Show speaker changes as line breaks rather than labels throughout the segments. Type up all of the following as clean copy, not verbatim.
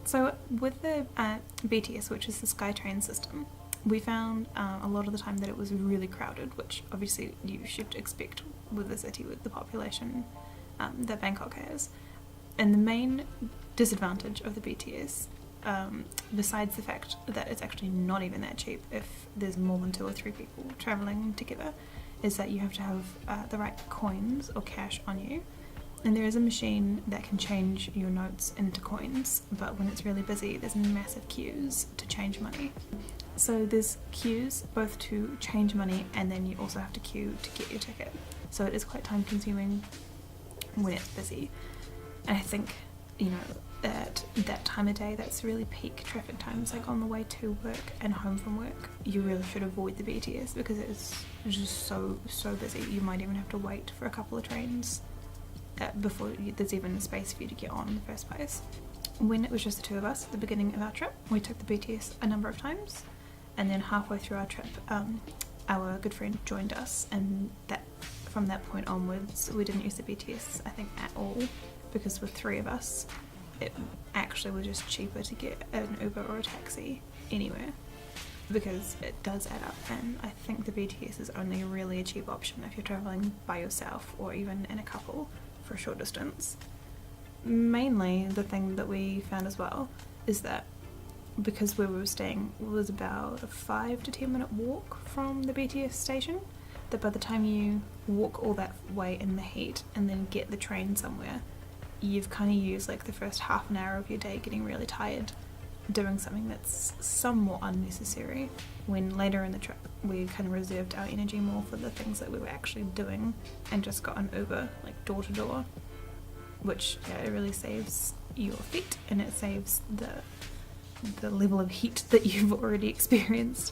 So with the BTS, which is the SkyTrain system, we found a lot of the time that it was really crowded, which obviously you should expect with a city with the population that Bangkok has. And the main disadvantage of the BTS, besides the fact that it's actually not even that cheap if there's more than 2 or 3 people travelling together, is that you have to have the right coins or cash on you. And there is a machine that can change your notes into coins, but when it's really busy there's massive queues to change money. So there's queues both to change money, and then you also have to queue to get your ticket. So it is quite time consuming when it's busy. And I think, you know, at that time of day, that's really peak traffic times, like on the way to work and home from work. You really should avoid the BTS because it's just so busy. You might even have to wait for a couple of trains before there's even space for you to get on in the first place. When it was just the 2 of us at the beginning of our trip, we took the BTS a number of times, and then halfway through our trip our good friend joined us, and from that point onwards we didn't use the BTS I think at all, because with 3 of us it actually was just cheaper to get an Uber or a taxi anywhere, because it does add up. And I think the BTS is only really a cheap option if you're travelling by yourself or even in a couple for a short distance. Mainly the thing that we found as well is that because where we were staying was about a 5 to 10 minute walk from the BTS station, that by the time you walk all that way in the heat and then get the train somewhere, you've kind of used like the first half an hour of your day getting really tired doing something that's somewhat unnecessary, when later in the trip we kind of reserved our energy more for the things that we were actually doing and just got an Uber like door to door, which it really saves your feet and it saves the level of heat that you've already experienced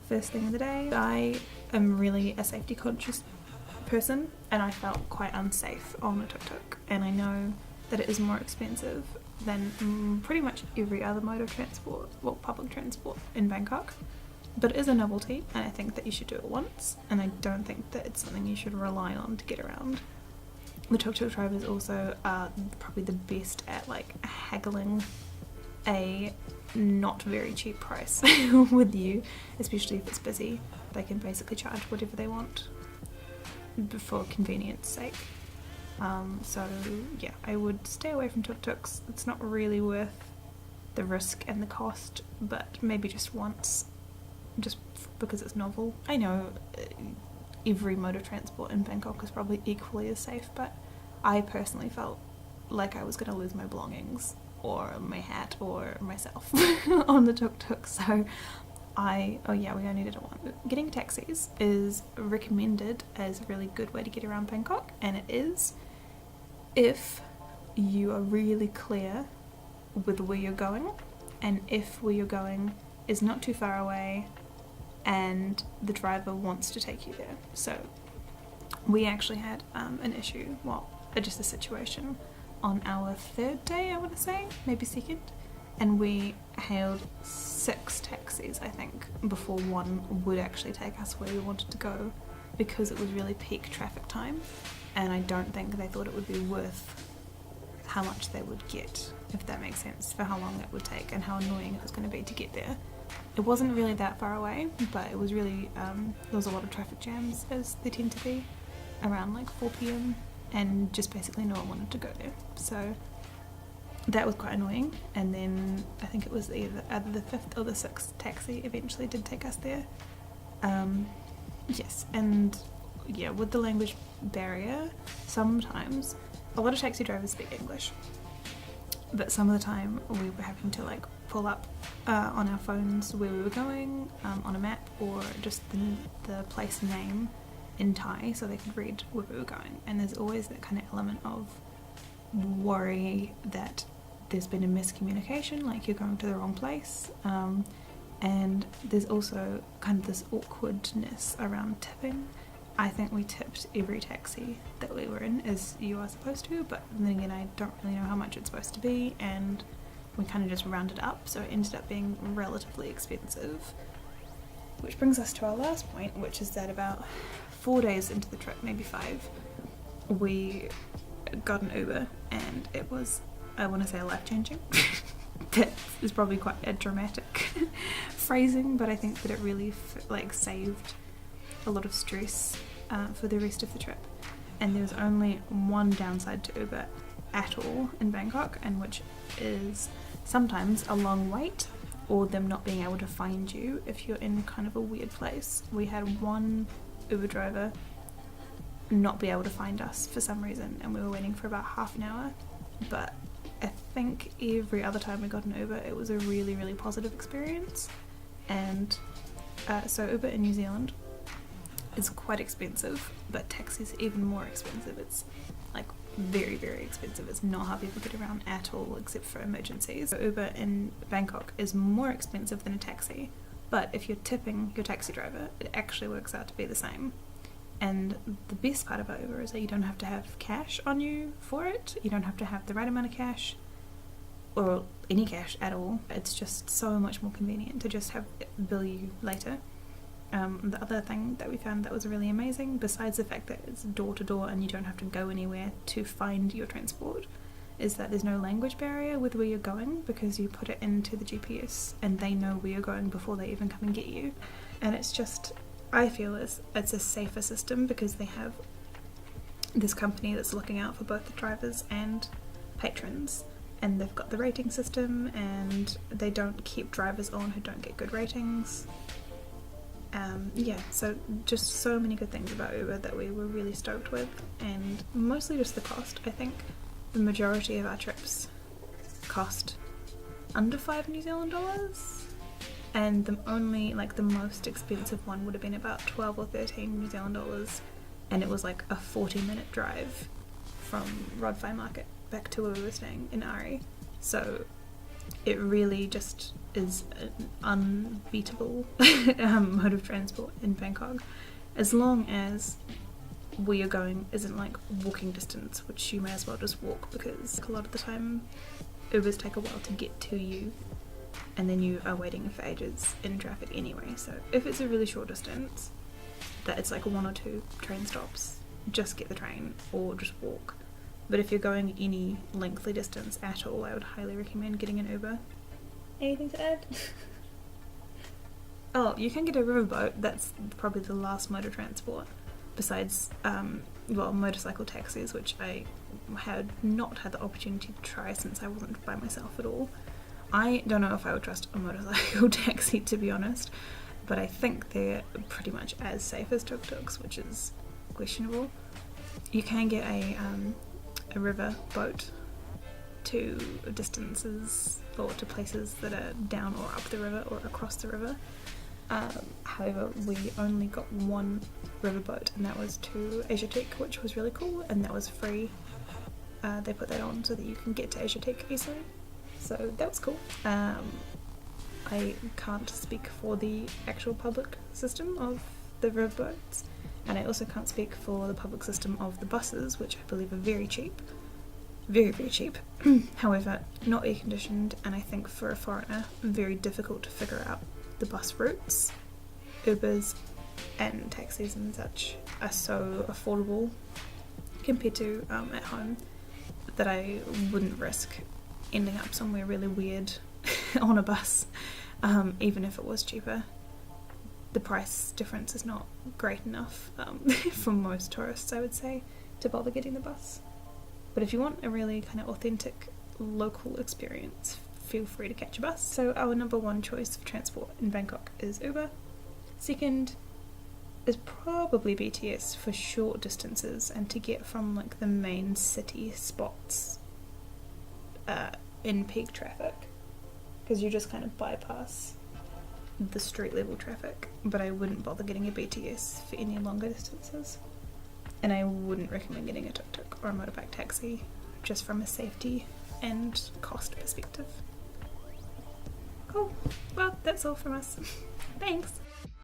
first thing of the day. I am really a safety conscious person, and I felt quite unsafe on a tuk-tuk, and I know that it is more expensive than pretty much every other mode of transport, well, public transport in Bangkok, but it is a novelty and I think that you should do it once, and I don't think that it's something you should rely on to get around. The tuk-tuk drivers also are probably the best at like haggling a not very cheap price with you, especially if it's busy. They can basically charge whatever they want for convenience sake. So yeah, I would stay away from tuk-tuks. It's not really worth the risk and the cost, but maybe just once, just because it's novel. I know every mode of transport in Bangkok is probably equally as safe, but I personally felt like I was going to lose my belongings or my hat or myself on the tuk-tuk, so we only needed one. Getting taxis is recommended as a really good way to get around Bangkok, and it is if you are really clear with where you're going, and if where you're going is not too far away and the driver wants to take you there. So we actually had an issue, just a situation on our 3rd day, I want to say, maybe 2nd, and we hailed 6 taxis I think before one would actually take us where we wanted to go, because it was really peak traffic time, and I don't think they thought it would be worth how much they would get, if that makes sense, for how long it would take and how annoying it was going to be to get there. It wasn't really that far away, but it was really there was a lot of traffic jams, as there tend to be around like 4 p.m, and just basically no one wanted to go there, so that was quite annoying. And then I think it was either the 5th or the 6th taxi eventually did take us there. Yes, and yeah, with the language barrier, sometimes a lot of taxi drivers speak English, but some of the time we were having to like pull up on our phones where we were going on a map, or just the place name in Thai so they could read where we were going. And there's always that kind of element of worry that there's been a miscommunication, like you're going to the wrong place, and there's also kind of this awkwardness around tipping. I think we tipped every taxi that we were in, as you are supposed to, but then again I don't really know how much it's supposed to be, and we kind of just rounded up, so it ended up being relatively expensive. Which brings us to our last point, which is that about 4 days into the trip, maybe 5, we got an Uber, and it was, I want to say, life-changing that is probably quite a dramatic phrasing, but I think that it really like saved a lot of stress for the rest of the trip. And there's only one downside to Uber at all in Bangkok, and which is sometimes a long wait or them not being able to find you if you're in kind of a weird place. We had one Uber driver not be able to find us for some reason, and we were waiting for about half an hour, but I think every other time we got an Uber it was a really, really positive experience. And so Uber in New Zealand is quite expensive, but taxis are even more expensive. It's like very, very expensive. It's not how people get around at all except for emergencies. So Uber in Bangkok is more expensive than a taxi, but if you're tipping your taxi driver it actually works out to be the same. And the best part about Uber is that you don't have to have cash on you for it. You don't have to have the right amount of cash or any cash at all. It's just so much more convenient to just have it bill you later. The other thing that we found that was really amazing, besides the fact that it's door to door and you don't have to go anywhere to find your transport, is that there's no language barrier with where you're going, because you put it into the GPS and they know where you're going before they even come and get you. And it's just, I feel it's a safer system because they have this company that's looking out for both the drivers and patrons, and they've got the rating system and they don't keep drivers on who don't get good ratings. Yeah, so just so many good things about Uber that we were really stoked with, and mostly just the cost. I think the majority of our trips cost under $5 New Zealand dollars, and the most expensive one would have been about 12 or 13 New Zealand dollars, and it was like a 40-minute drive from Rodfai Market back to where we were staying in Ari. So it really just is an unbeatable mode of transport in Bangkok, as long as where you're going isn't like walking distance, which you may as well just walk, because a lot of the time Ubers take a while to get to you and then you are waiting for ages in traffic anyway. So if it's a really short distance that it's like 1 or 2 train stops, just get the train or just walk. But if you're going any lengthy distance at all, I would highly recommend getting an Uber. Anything to add? Oh, you can get a riverboat. That's probably the last mode of transport besides motorcycle taxis, which I had not had the opportunity to try since I wasn't by myself at all. I don't know if I would trust a motorcycle taxi, to be honest, but I think they're pretty much as safe as tuktuks, which is questionable. You can get a river boat to distances or to places that are down or up the river or across the river. However, we only got one riverboat, and that was to Majestic, which was really cool, and that was free. They put that on so that you can get to Majestic easily, so that was cool. I can't speak for the actual public system of the riverboats, and I also can't speak for the public system of the buses, which I believe are very cheap. Very, very cheap. However, not air conditioned, and I think for a foreigner very difficult to figure out the bus routes. Ubers and taxis and such are so affordable compared to at home that I wouldn't risk ending up somewhere really weird on a bus, even if it was cheaper. The price difference is not great enough for most tourists, I would say, to bother getting the bus. But if you want a really kind of authentic local experience, feel free to catch a bus. So our number one choice for transport in Bangkok is Uber. Second is probably BTS for short distances and to get from like the main city spots in peak traffic, because you just kind of bypass the street level traffic. But I wouldn't bother getting a BTS for any longer distances. And I wouldn't recommend getting a tuk-tuk or a motorbike taxi, just from a safety and cost perspective. Cool. Well, that's all from us. Thanks.